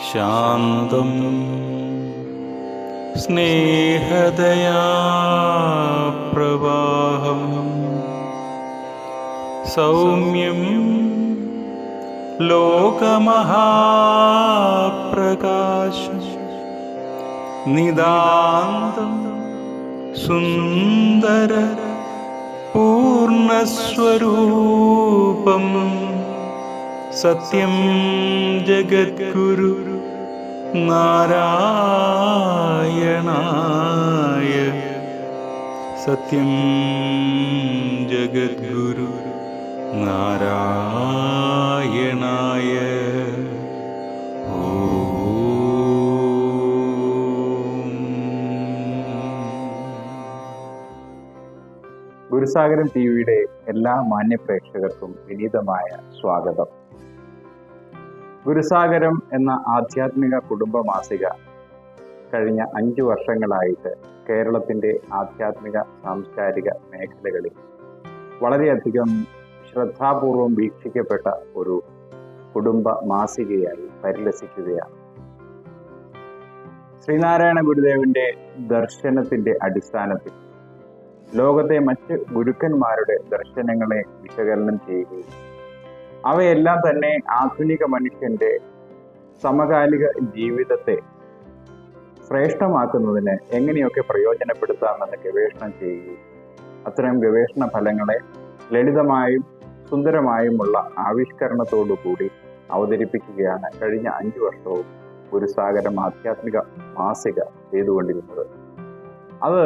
ശാന്തം സ്നേഹദയാ പ്രവാഹം സൗമ്യം ലോകമഹാപ്രകാശം നിതാന്തം സുന്ദര പൂർണ്ണസ്വരൂപം സത്യം ജഗദ്ഗുരു നാരായണായ സത്യം ജഗദ്ഗുരു നാരായണായ. ഗുരുസാഗരം ടിവിയുടെ എല്ലാ മാന്യപ്രേക്ഷകർക്കും വിനീതമായ സ്വാഗതം. ഗുരുസാഗരം എന്ന ആധ്യാത്മിക കുടുംബ മാസിക കഴിഞ്ഞ 5 വർഷങ്ങളായിട്ട് കേരളത്തിൻ്റെ ആധ്യാത്മിക സാംസ്കാരിക മേഖലകളിൽ വളരെയധികം ശ്രദ്ധാപൂർവം വീക്ഷിക്കപ്പെട്ട ഒരു കുടുംബ മാസികയായി പരിലസിക്കുകയാണ്. ശ്രീനാരായണ ഗുരുദേവന്റെ ദർശനത്തിന്റെ അടിസ്ഥാനത്തിൽ ലോകത്തെ മറ്റ് ഗുരുക്കന്മാരുടെ ദർശനങ്ങളെ വിശകലനം ചെയ്യുകയും അവയെല്ലാം തന്നെ ആധുനിക മനുഷ്യന്റെ സമകാലിക ജീവിതത്തെ ശ്രേഷ്ഠമാക്കുന്നതിന് എങ്ങനെയൊക്കെ പ്രയോജനപ്പെടുത്താമെന്ന് ഗവേഷണം ചെയ്യുകയും അത്തരം ഗവേഷണ ഫലങ്ങളെ ലളിതമായും സുന്ദരമായുമുള്ള ആവിഷ്കരണത്തോടുകൂടി അവതരിപ്പിക്കുകയാണ് കഴിഞ്ഞ 5 വർഷവും ഗുരുസാഗരം ആധ്യാത്മിക മാസിക ചെയ്തുകൊണ്ടിരുന്നത്. അത്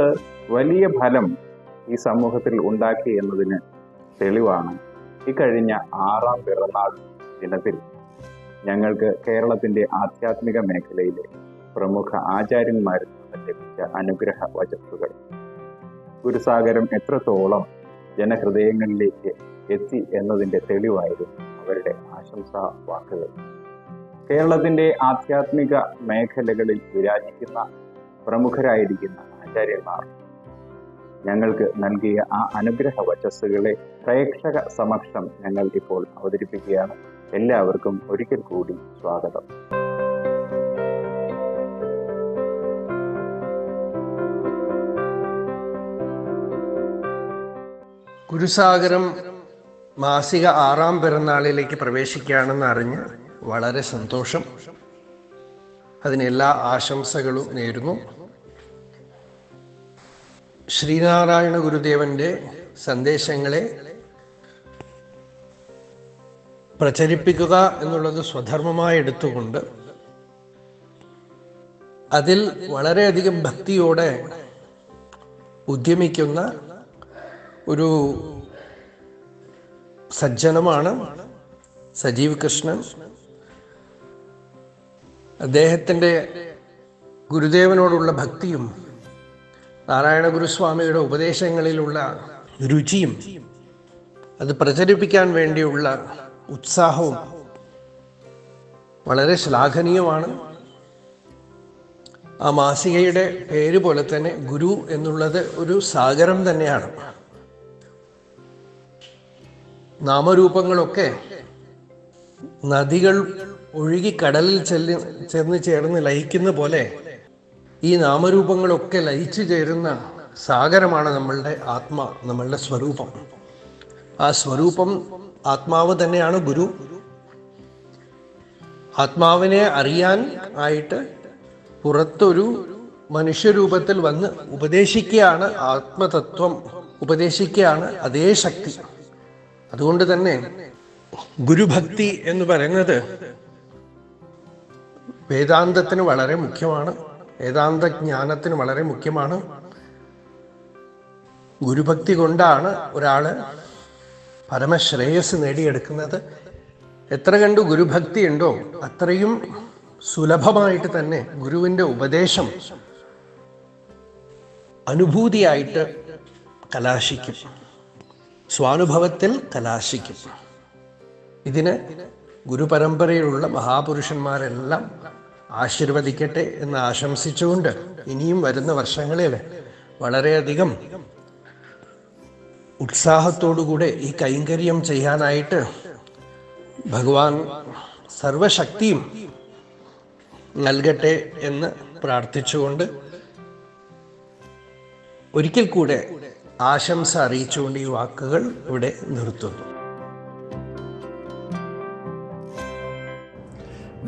വലിയ ഫലം ഈ സമൂഹത്തിൽ ഉണ്ടാക്കി എന്നതിന് തെളിവാണ് ഇക്കഴിഞ്ഞ 6ാം പിറന്നാൾ ദിനത്തിൽ ഞങ്ങൾക്ക് കേരളത്തിൻ്റെ ആധ്യാത്മിക മേഖലയിലെ പ്രമുഖ ആചാര്യന്മാരിൽ നിന്ന് ലഭിച്ച അനുഗ്രഹ വചസ്സുകൾ. ഗുരുസാഗരം എത്രത്തോളം ജനഹൃദയങ്ങളിലേക്ക് എത്തി എന്നതിൻ്റെ തെളിവായിരുന്നു അവരുടെ ആശംസാ വാക്കുകൾ. കേരളത്തിൻ്റെ ആധ്യാത്മിക മേഖലകളിൽ വിരാജിക്കുന്ന പ്രമുഖരായിരിക്കുന്ന ആചാര്യന്മാർ ഞങ്ങൾക്ക് നൽകിയ ആ അനുഗ്രഹ വചസ്സുകളെ പ്രേക്ഷക സമക്ഷം ഞങ്ങൾ ഇപ്പോൾ അവതരിപ്പിക്കുകയാണ്. എല്ലാവർക്കും ഒരിക്കൽ കൂടി സ്വാഗതം. ഗുരുസാഗരം മാസിക 6ാം പിറന്നാളിലേക്ക് പ്രവേശിക്കുകയാണെന്ന് അറിഞ്ഞ് വളരെ സന്തോഷം. അതിനെല്ലാ ആശംസകളും നേരുന്നു. ശ്രീനാരായണ ഗുരുദേവന്റെ സന്ദേശങ്ങളെ പ്രചരിപ്പിക്കുക എന്നുള്ളത് സ്വധർമ്മമായി എടുത്തുകൊണ്ട് അതിൽ വളരെയധികം ഭക്തിയോടെ ഉദ്യമിക്കുന്ന ഒരു സജ്ജനമാണ് സജീവ് കൃഷ്ണൻ. അദ്ദേഹത്തിൻ്റെ ഗുരുദേവനോടുള്ള ഭക്തിയും നാരായണ ഗുരുസ്വാമിയുടെ ഉപദേശങ്ങളിലുള്ള രുചിയും അത് പ്രചരിപ്പിക്കാൻ വേണ്ടിയുള്ള ഉത്സാഹവും വളരെ ശ്ലാഘനീയമാണ്. ആ മാസികയുടെ പേര് പോലെ തന്നെ ഗുരു എന്നുള്ളത് ഒരു സാഗരം തന്നെയാണ്. നാമരൂപങ്ങളൊക്കെ നദികൾ ഒഴുകി കടലിൽ ചെന്ന് ചേർന്ന് ലയിക്കുന്ന പോലെ ഈ നാമരൂപങ്ങളൊക്കെ ലയിച്ചു ചേരുന്ന സാഗരമാണ് നമ്മളുടെ നമ്മളുടെ സ്വരൂപം. ആ സ്വരൂപം ആത്മാവ് തന്നെയാണ് ഗുരു. ആത്മാവിനെ അറിയാൻ ആയിട്ട് പുറത്തൊരു മനുഷ്യരൂപത്തിൽ വന്ന് ഉപദേശിക്കുകയാണ്, ആത്മതത്വം ഉപദേശിക്കുകയാണ് അതേ ശക്തി. അതുകൊണ്ട് തന്നെ ഗുരുഭക്തി എന്ന് പറയുന്നത് വേദാന്തത്തിന് വളരെ മുഖ്യമാണ്, വേദാന്ത ജ്ഞാനത്തിന് വളരെ മുഖ്യമാണ്. ഗുരുഭക്തി കൊണ്ടാണ് ഒരാള് പരമശ്രേയസ് നേടിയെടുക്കുന്നത്. എത്ര കണ്ട് ഗുരുഭക്തി ഉണ്ടോ അത്രയും സുലഭമായിട്ട് തന്നെ ഗുരുവിൻ്റെ ഉപദേശം അനുഭൂതിയായിട്ട് കലാശിക്കും, സ്വാനുഭവത്തിൽ കലാശിക്കും. ഇതിന് ഗുരുപരമ്പരയിലുള്ള മഹാപുരുഷന്മാരെല്ലാം ആശീർവദിക്കട്ടെ എന്ന് ആശംസിച്ചുകൊണ്ട് ഇനിയും വരുന്ന വർഷങ്ങളിൽ വളരെയധികം ഉത്സാഹത്തോടുകൂടെ ഈ കൈങ്കര്യം ചെയ്യാനായിട്ട് ഭഗവാൻ സർവശക്തിയും നൽകട്ടെ എന്ന് പ്രാർത്ഥിച്ചുകൊണ്ട് ഒരിക്കൽ കൂടെ ആശംസ അറിയിച്ചുകൊണ്ട് ഈ വാക്കുകൾ ഇവിടെ നിർത്തുന്നു.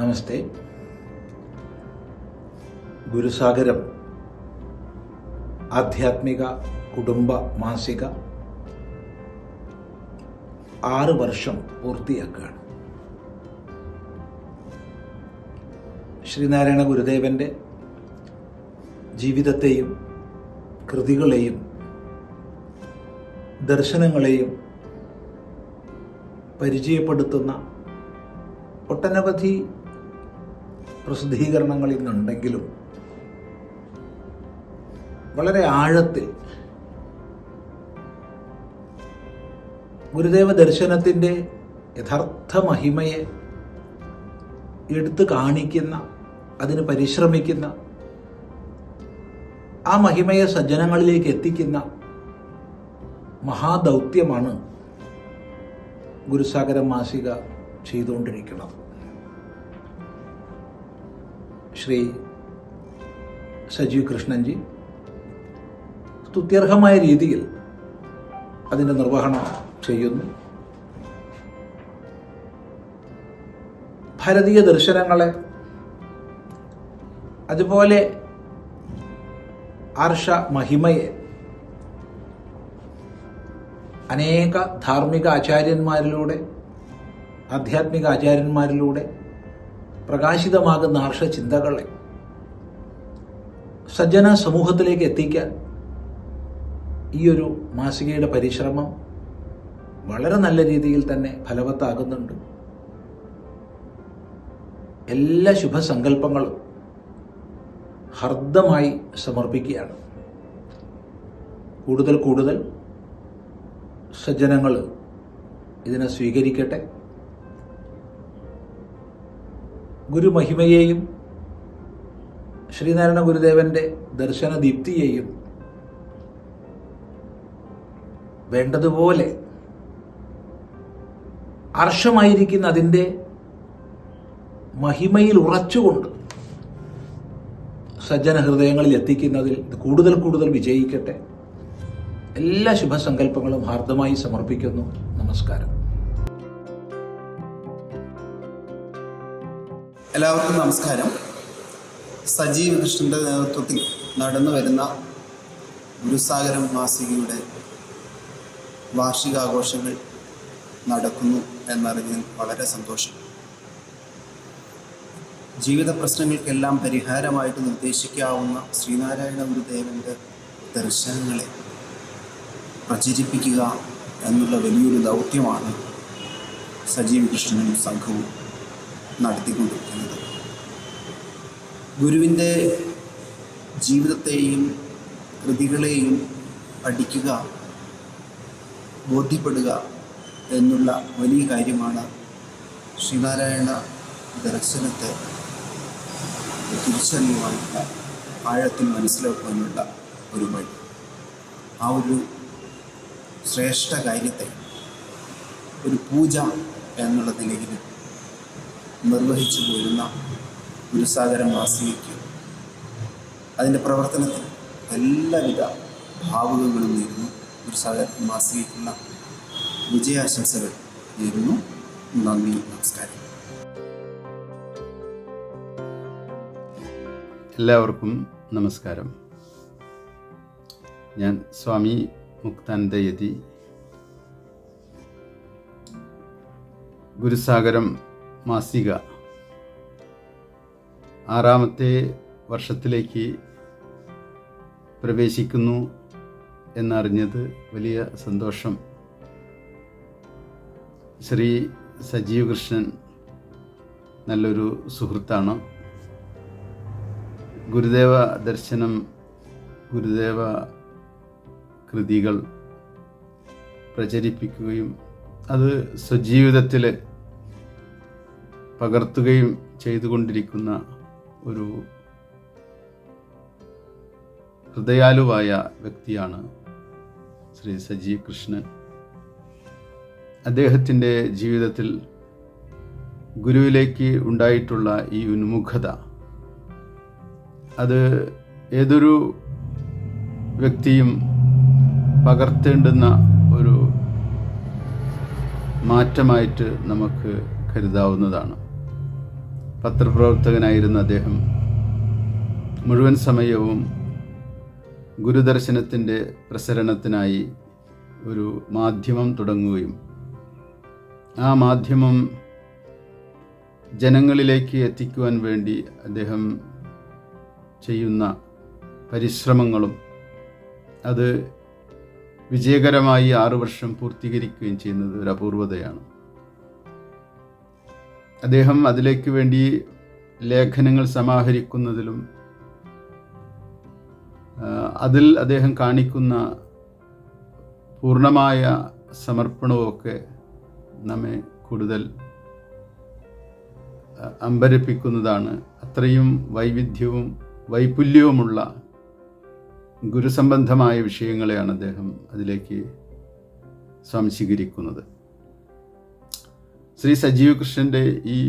നമസ്തേ. ഗുരുസാഗരം ആധ്യാത്മിക കുടുംബ മാസിക 6 വർഷം പൂർത്തിയാക്കുകയാണ്. ശ്രീനാരായണ ഗുരുദേവൻ്റെ ജീവിതത്തെയും കൃതികളെയും ദർശനങ്ങളെയും പരിചയപ്പെടുത്തുന്ന ഒട്ടനവധി പ്രസിദ്ധീകരണങ്ങൾ ഇന്നുണ്ടെങ്കിലും വളരെ ആഴത്തിൽ ഗുരുദേവ ദർശനത്തിൻ്റെ യഥാർത്ഥ മഹിമയെ എടുത്തു കാണിക്കുന്ന, അതിന് പരിശ്രമിക്കുന്ന, ആ മഹിമയെ സജ്ജനങ്ങളിലേക്ക് എത്തിക്കുന്ന മഹാദൗത്യമാണ് ഗുരുസാഗരം മാസിക ചെയ്തുകൊണ്ടിരിക്കുന്നത്. ശ്രീ സജീവ് കൃഷ്ണൻജി സ്തുത്യർഹമായ രീതിയിൽ അതിൻ്റെ നിർവഹണം ചെയ്യുന്നു. ഭാരതീയ ദർശനങ്ങളെ, അതുപോലെ ആർഷ മഹിമയെ അനേക ധാർമ്മിക ആചാര്യന്മാരിലൂടെ, ആധ്യാത്മിക ആചാര്യന്മാരിലൂടെ പ്രകാശിതമാകുന്ന ആർഷ ചിന്തകളെ സജ്ജന സമൂഹത്തിലേക്ക് എത്തിക്കാൻ ഈ ഒരു മാസികയുടെ പരിശ്രമം വളരെ നല്ല രീതിയിൽ തന്നെ ഫലവത്താകുന്നുണ്ട്. എല്ലാ ശുഭസങ്കല്പങ്ങളും ഹർദ്ദമായി സമർപ്പിക്കുകയാണ്. കൂടുതൽ കൂടുതൽ സജ്ജനങ്ങൾ ഇതിനെ സ്വീകരിക്കട്ടെ. ഗുരുമഹിമയെയും ശ്രീനാരായണ ഗുരുദേവന്റെ ദർശനദീപ്തിയെയും വേണ്ടതുപോലെ അർഷമായിരിക്കുന്ന അതിൻ്റെ മഹിമയിൽ ഉറച്ചുകൊണ്ട് സജ്ജന ഹൃദയങ്ങളിൽ എത്തിക്കുന്നതിൽ കൂടുതൽ കൂടുതൽ വിജയിക്കട്ടെ. എല്ലാ ശുഭസങ്കല്പങ്ങളും ഹാർദമായി സമർപ്പിക്കുന്നു. നമസ്കാരം. എല്ലാവർക്കും നമസ്കാരം. സജീവ് കൃഷ്ണൻ്റെ നേതൃത്വത്തിൽ നടന്നു വരുന്ന ഗുരുസാഗരം മാസികയുടെ വാർഷികാഘോഷങ്ങൾ നടക്കുന്നു എന്നറിഞ്ഞാൽ വളരെ സന്തോഷം. ജീവിത പ്രശ്നങ്ങൾക്കെല്ലാം പരിഹാരമായിട്ട് നിർദ്ദേശിക്കാവുന്ന ശ്രീനാരായണ ഗുരുദേവൻ്റെ ദർശനങ്ങളെ പ്രചരിപ്പിക്കുക എന്നുള്ള വലിയൊരു ദൗത്യമാണ് സജീവ് കൃഷ്ണനും സംഘവും നടത്തിക്കൊണ്ടിരിക്കുന്നത്. ഗുരുവിൻ്റെ ജീവിതത്തെയും കൃതികളെയും പഠിക്കുക, ബോധ്യപ്പെടുക എന്നുള്ള വലിയ കാര്യമാണ് ശ്രീനാരായണ ദർശനത്തെ തിരിച്ചറിയുവാനുള്ള, ആഴത്തിൽ മനസ്സിലാക്കുവാനുള്ള ഒരു വഴി. ആ ഒരു ശ്രേഷ്ഠ കാര്യത്തെ ഒരു പൂജ എന്നുള്ള നിലയിൽ നിർവഹിച്ചു പോരുന്ന ഗുരുസാഗരം മാസികയ്ക്ക്, അതിൻ്റെ പ്രവർത്തനത്തിൽ എല്ലാവിധ ഭാവുകങ്ങളും നേരുന്നു. ഗുരുസാഗരം മാസികയ്ക്കുള്ള വിജയാശംസകൾ നേരുന്നു. നന്ദി, നമസ്കാരം. എല്ലാവർക്കും നമസ്കാരം. ഞാൻ സ്വാമി മുക്താനന്ദയതി. ഗുരുസാഗരം മാസിക 6ാമത്തെ വർഷത്തിലേക്ക് പ്രവേശിക്കുന്നു എന്നറിഞ്ഞത് വലിയ സന്തോഷം. ശ്രീ സജീവ് കൃഷ്ണൻ നല്ലൊരു സുഹൃത്താണ്. ഗുരുദേവ ദർശനം, ഗുരുദേവ കൃതികൾ പ്രചരിപ്പിക്കുകയും അത് സ്വജീവിതത്തിൽ പകർത്തുകയും ചെയ്തുകൊണ്ടിരിക്കുന്ന ഒരു ഹൃദയാലുവായ വ്യക്തിയാണ് ശ്രീ സജീവ് കൃഷ്ണൻ. അദ്ദേഹത്തിൻ്റെ ജീവിതത്തിൽ ഗുരുവിലേക്ക് ഉണ്ടായിട്ടുള്ള ഈ ഉന്മുഖത, അത് ഏതൊരു വ്യക്തിയും പകർത്തേണ്ടുന്ന ഒരു മാറ്റമായിട്ട് നമുക്ക് കരുതാവുന്നതാണ്. പത്രപ്രവർത്തകനായിരുന്ന അദ്ദേഹം മുഴുവൻ സമയവും ഗുരുദർശനത്തിൻ്റെ പ്രസരണത്തിനായി ഒരു മാധ്യമം തുടങ്ങുകയും ആ മാധ്യമം ജനങ്ങളിലേക്ക് എത്തിക്കുവാൻ വേണ്ടി അദ്ദേഹം ചെയ്യുന്ന പരിശ്രമങ്ങളും അത് വിജയകരമായി 6 വർഷം പൂർത്തീകരിക്കുകയും ചെയ്യുന്നത് ഒരു അപൂർവതയാണ്. അദ്ദേഹം അതിലേക്ക് വേണ്ടി ലേഖനങ്ങൾ സമാഹരിക്കുന്നതിലും അതിൽ അദ്ദേഹം കാണിക്കുന്ന പൂർണ്ണമായ സമർപ്പണവുമൊക്കെ നമ്മെ കൂടുതൽ അമ്പരപ്പിക്കുന്നതാണ്. അത്രയും വൈവിധ്യവും വൈപുല്യവുമുള്ള ഗുരുസംബന്ധമായ വിഷയങ്ങളെയാണ് അദ്ദേഹം അതിലേക്ക് സ്വാംശീകരിക്കുന്നത്. ശ്രീ സജീവ് കൃഷ്ണൻ്റെ ഈ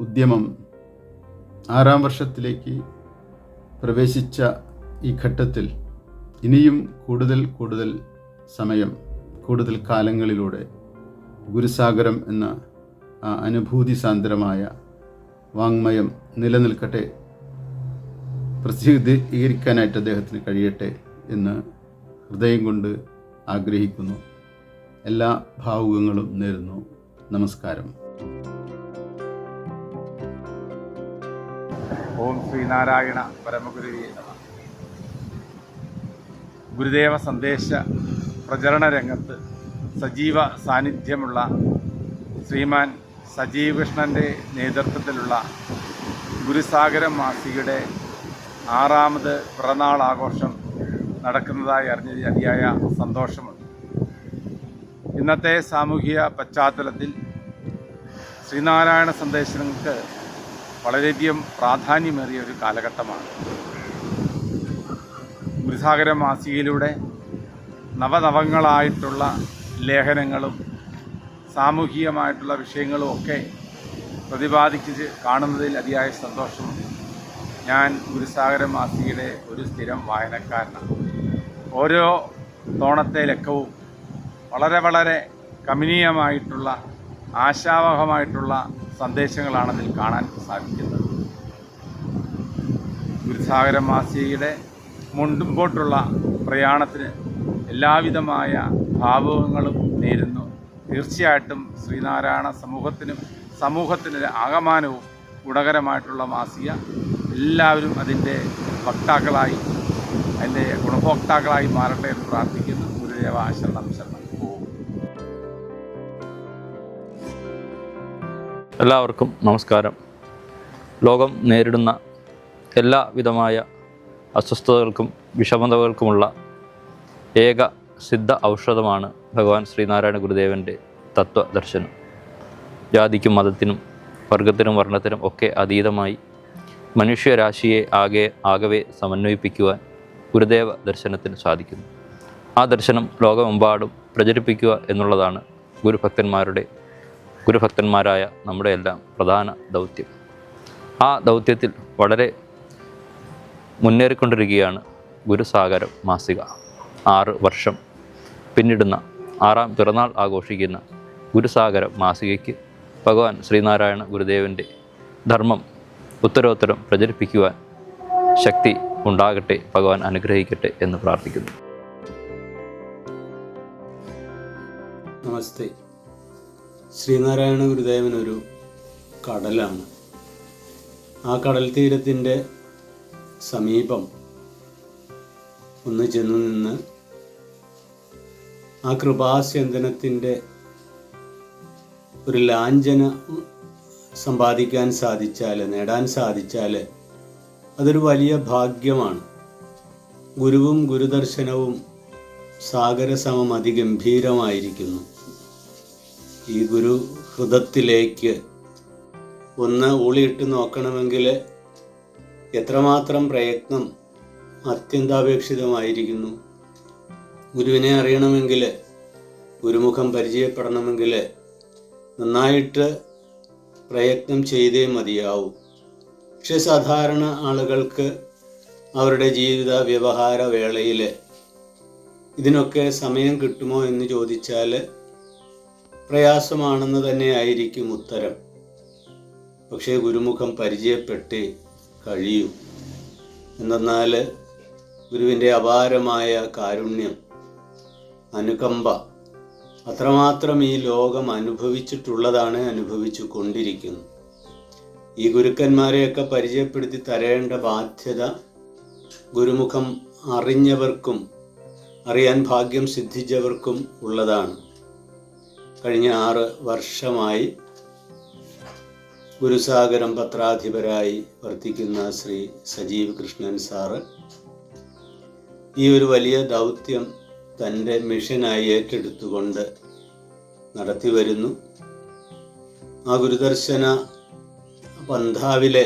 ഉദ്യമം 6ാം വർഷത്തിലേക്ക് പ്രവേശിച്ച ഈ ഘട്ടത്തിൽ ഇനിയും കൂടുതൽ സമയം, കൂടുതൽ കാലങ്ങളിലൂടെ ഗുരുസാഗരം എന്ന ആ അനുഭൂതി സാന്ദ്രമായ വാങ്മയം നിലനിൽക്കട്ടെ, പ്രസിദ്ധീകരിക്കാനായിട്ട് അദ്ദേഹത്തിന് കഴിയട്ടെ എന്ന് ഹൃദയം കൊണ്ട് ആഗ്രഹിക്കുന്നു. എല്ലാ ഭാവുകങ്ങളും നേരുന്നു. നമസ്കാരം. ഓം ശ്രീനാരായണ പരമഗുരുവേ നമഃ. ഗുരുദേവ സന്ദേശ പ്രചരണ രംഗത്ത് സജീവ സാന്നിധ്യമുള്ള ശ്രീമാൻ സജീവ് കൃഷ്ണൻ്റെ നേതൃത്വത്തിലുള്ള ഗുരുസാഗരം മാസികയുടെ 6ാമത് പിറന്നാൾ ആഘോഷം നടക്കുന്നതായി അറിഞ്ഞതിൽ അതിയായ സന്തോഷമുണ്ട്. ഇന്നത്തെ സാമൂഹിക പശ്ചാത്തലത്തിൽ ശ്രീനാരായണ സന്ദേശങ്ങൾക്ക് വളരെയധികം പ്രാധാന്യമേറിയ ഒരു കാലഘട്ടമാണ്. ഗുരുസാഗരം മാസികയിലൂടെ നവനവങ്ങളായിട്ടുള്ള ലേഖനങ്ങളും സാമൂഹികമായിട്ടുള്ള വിഷയങ്ങളും ഒക്കെ പ്രതിപാദിച്ച് കാണുന്നതിൽ അതിയായ സന്തോഷമുണ്ട്. ഞാൻ ഗുരുസാഗരം മാസികയുടെ ഒരു സ്ഥിരം വായനക്കാരനാണ്. ഓരോ തോണത്തെ ലക്കവും വളരെ കമനീയമായിട്ടുള്ള ആശാവഹമായിട്ടുള്ള സന്ദേശങ്ങളാണ് അതിൽ കാണാൻ സാധിക്കുന്നത്. ഗുരുസാഗരം മാസികയുടെ മുൻപോട്ടുള്ള പ്രയാണത്തിന് എല്ലാവിധമായ ഭാവുകങ്ങളും നേരുന്നു. തീർച്ചയായിട്ടും ശ്രീനാരായണ സമൂഹത്തിന് ആകമാനവും ഗുണകരമായിട്ടുള്ള മാസിക. എല്ലാവരും അതിൻ്റെ വക്താക്കളായി, അതിൻ്റെ ഗുണഭോക്താക്കളായി മാറട്ടെ എന്ന് പ്രാർത്ഥിക്കുന്നു. ഗുരുദേവ ശരണം ശരണം. എല്ലാവർക്കും നമസ്കാരം. ലോകം നേരിടുന്ന എല്ലാവിധമായ അസ്വസ്ഥതകൾക്കും വിഷമതകൾക്കുമുള്ള ഏക സിദ്ധ ഔഷധമാണ് ഭഗവാൻ ശ്രീനാരായണ ഗുരുദേവൻ്റെ തത്വദർശനം. ജാതിക്കും മതത്തിനും വർഗത്തിനും വർണ്ണത്തിനും ഒക്കെ അതീതമായി മനുഷ്യരാശിയെ ആകവെ സമന്വയിപ്പിക്കുവാൻ ഗുരുദേവ ദർശനത്തിന് സാധിക്കുന്നു. ആ ദർശനം ലോകമെമ്പാടും പ്രചരിപ്പിക്കുക എന്നുള്ളതാണ് ഗുരുഭക്തന്മാരായ നമ്മുടെ എല്ലാം പ്രധാന ദൗത്യം. ആ ദൗത്യത്തിൽ വളരെ മുന്നേറിക്കൊണ്ടിരിക്കുകയാണ് ഗുരുസാഗരം മാസിക. 6 വർഷം പിന്നിടുന്ന 6ാം പിറന്നാൾ ആഘോഷിക്കുന്ന ഗുരുസാഗരം മാസികയ്ക്ക് ഭഗവാൻ ശ്രീനാരായണ ഗുരുദേവൻ്റെ ധർമ്മം ഉത്തരോത്തരം പ്രചരിപ്പിക്കുവാൻ ശക്തി ഉണ്ടാകട്ടെ, ഭഗവാൻ അനുഗ്രഹിക്കട്ടെ എന്ന് പ്രാർത്ഥിക്കുന്നു. നമസ്തേ. ശ്രീനാരായണ ഗുരുദേവൻ ഒരു കടലാണ്. ആ കടൽ തീരത്തിൻ്റെ സമീപം ഒന്ന് ചെന്ന് നിന്ന് ആ കൃപാസ്യന്തനത്തിൻ്റെ ഒരു ലാഞ്ചന സമ്പാദിക്കാൻ സാധിച്ചാൽ, നേടാൻ സാധിച്ചാൽ അതൊരു വലിയ ഭാഗ്യമാണ്. ഗുരുവും ഗുരുദർശനവും സാഗരസമം അതിഗംഭീരമായിരിക്കുന്നു. ഈ ഗുരു ഹൃദയത്തിലേക്ക് ഒന്ന് ഊളിയിട്ട് നോക്കണമെങ്കിൽ എത്രമാത്രം പ്രയത്നം അത്യന്താപേക്ഷിതമായിരിക്കുന്നു. ഗുരുവിനെ അറിയണമെങ്കിൽ, ഗുരുമുഖം പരിചയപ്പെടണമെങ്കിൽ നന്നായിട്ട് പ്രയത്നം ചെയ്തേ മതിയാവൂ. പക്ഷെ സാധാരണ ആളുകൾക്ക് അവരുടെ ജീവിത വ്യവഹാര വേളയിൽ ഇതിനൊക്കെ സമയം കിട്ടുമോ എന്ന് ചോദിച്ചാൽ പ്രയാസമാണെന്ന് തന്നെ ആയിരിക്കും ഉത്തരം. പക്ഷേ ഗുരുമുഖം പരിചയപ്പെട്ടേ കഴിയൂ. എന്തെന്നാൽ ഗുരുവിൻ്റെ അപാരമായ കാരുണ്യം, അനുകമ്പ അത്രമാത്രം ഈ ലോകം അനുഭവിച്ചിട്ടുള്ളതാണ്, അനുഭവിച്ചു കൊണ്ടിരിക്കുന്നു. ഈ ഗുരുക്കന്മാരെയൊക്കെ പരിചയപ്പെടുത്തി തരേണ്ട ബാധ്യത ഗുരുമുഖം അറിഞ്ഞവർക്കും അറിയാൻ ഭാഗ്യം സിദ്ധിച്ചവർക്കും ഉള്ളതാണ്. കഴിഞ്ഞ 6 വർഷമായി ഗുരുസാഗരം പത്രാധിപരായി വർത്തിക്കുന്ന ശ്രീ സജീവ് കൃഷ്ണൻ സാറ് ഈ ഒരു വലിയ ദൗത്യം തൻ്റെ മിഷനായി ഏറ്റെടുത്തുകൊണ്ട് നടത്തി വരുന്നു. ആ ഗുരുദർശന പന്ഥാവിലെ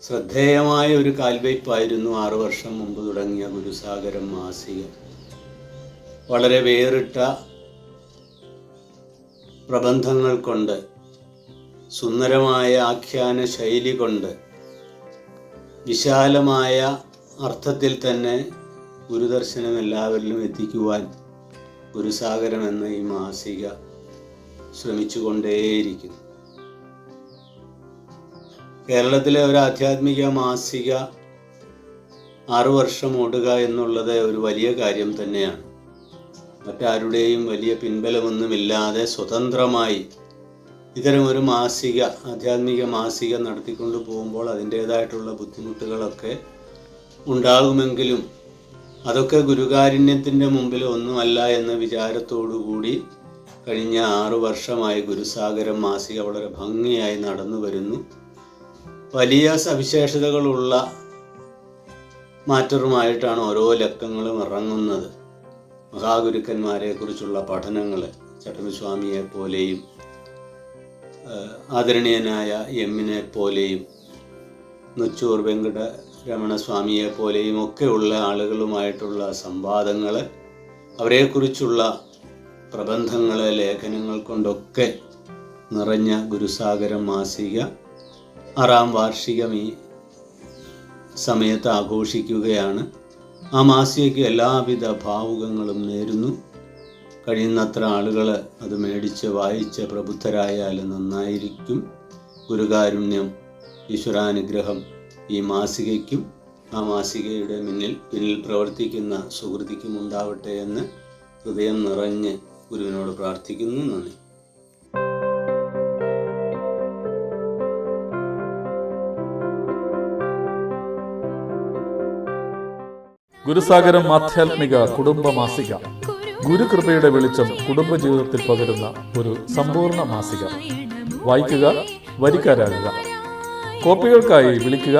ശ്രദ്ധേയമായ ഒരു കാൽവയ്പായിരുന്നു 6 വർഷം മുമ്പ് തുടങ്ങിയ ഗുരുസാഗരം മാസിക. വളരെ വേറിട്ട പ്രബന്ധങ്ങൾ കൊണ്ട്, സുന്ദരമായ ആഖ്യാന ശൈലി കൊണ്ട്, വിശാലമായ അർത്ഥത്തിൽ തന്നെ ഗുരുദർശനം എല്ലാവരിലും എത്തിക്കുവാൻ ഗുരുസാഗരം എന്ന ഈ മാസിക ശ്രമിച്ചുകൊണ്ടേയിരിക്കുന്നു. കേരളത്തിലെ ഒരു ആധ്യാത്മിക മാസിക 6 വർഷം ഓടുക എന്നുള്ളത് ഒരു വലിയ കാര്യം തന്നെയാണ്. മറ്റാരുടെയും വലിയ പിൻബലമൊന്നുമില്ലാതെ സ്വതന്ത്രമായി ഇത്തരം ഒരു മാസിക, ആധ്യാത്മിക മാസിക നടത്തിക്കൊണ്ടു പോകുമ്പോൾ അതിൻ്റേതായിട്ടുള്ള ബുദ്ധിമുട്ടുകളൊക്കെ ഉണ്ടാകുമെങ്കിലും അതൊക്കെ ഗുരുകാരുണ്യത്തിൻ്റെ മുമ്പിൽ ഒന്നുമല്ല എന്ന വിചാരത്തോടുകൂടി കഴിഞ്ഞ 6 വർഷമായി ഗുരുസാഗരം മാസിക വളരെ ഭംഗിയായി നടന്നു വരുന്നു. വലിയ സവിശേഷതകളുള്ള മാറ്ററുമായിട്ടാണ് ഓരോ ലക്കങ്ങളും ഇറങ്ങുന്നത്. മഹാഗുരുക്കന്മാരെക്കുറിച്ചുള്ള പഠനങ്ങൾ ചട്ടമ്പിസ്വാമിയെ പോലെയും ആദരണീയനായ എമ്മിനെ പോലെയും നുച്ചൂർ വെങ്കടരമണസ്വാമിയെ പോലെയും ഒക്കെയുള്ള ആളുകളുമായിട്ടുള്ള സംവാദങ്ങൾ, അവരെക്കുറിച്ചുള്ള പ്രബന്ധങ്ങൾ, ലേഖനങ്ങൾ കൊണ്ടൊക്കെ നിറഞ്ഞ ഗുരുസാഗരം മാസിക 6ാം വാർഷികം ഈ സമയത്ത് ആഘോഷിക്കുകയാണ്. ആ മാസികയ്ക്ക് എല്ലാവിധ ഭാവുകങ്ങളും നേരുന്നു. കഴിയുന്നത്ര ആളുകൾ അത് മേടിച്ച് വായിച്ച് പ്രബുദ്ധരായാൽ നന്നായിരിക്കും. ഗുരുകാരുണ്യം, ഈശ്വരാനുഗ്രഹം ഈ മാസികയ്ക്കും ആ മാസികയുടെ പിന്നിൽ പ്രവർത്തിക്കുന്ന സുഹൃത്തിക്കും ഉണ്ടാവട്ടെ എന്ന് ഹൃദയം നിറഞ്ഞ് ഗുരുവിനോട് പ്രാർത്ഥിക്കുന്നു. നന്ദി. ഗുരുസാഗരം ആധ്യാത്മിക കുടുംബ മാസിക. ഗുരുകൃപയുടെ വെളിച്ചം കുടുംബജീവിതത്തിൽ പകരുന്ന ഒരു സമ്പൂർണ്ണ മാസിക. വായിക്കുക, വരിക്കാരാകുക. കോപ്പികൾക്കായി വിളിക്കുക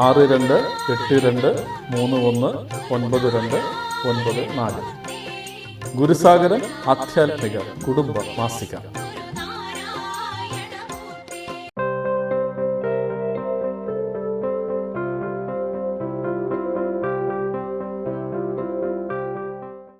6282319294. ഗുരുസാഗരം ആധ്യാത്മിക കുടുംബ മാസിക.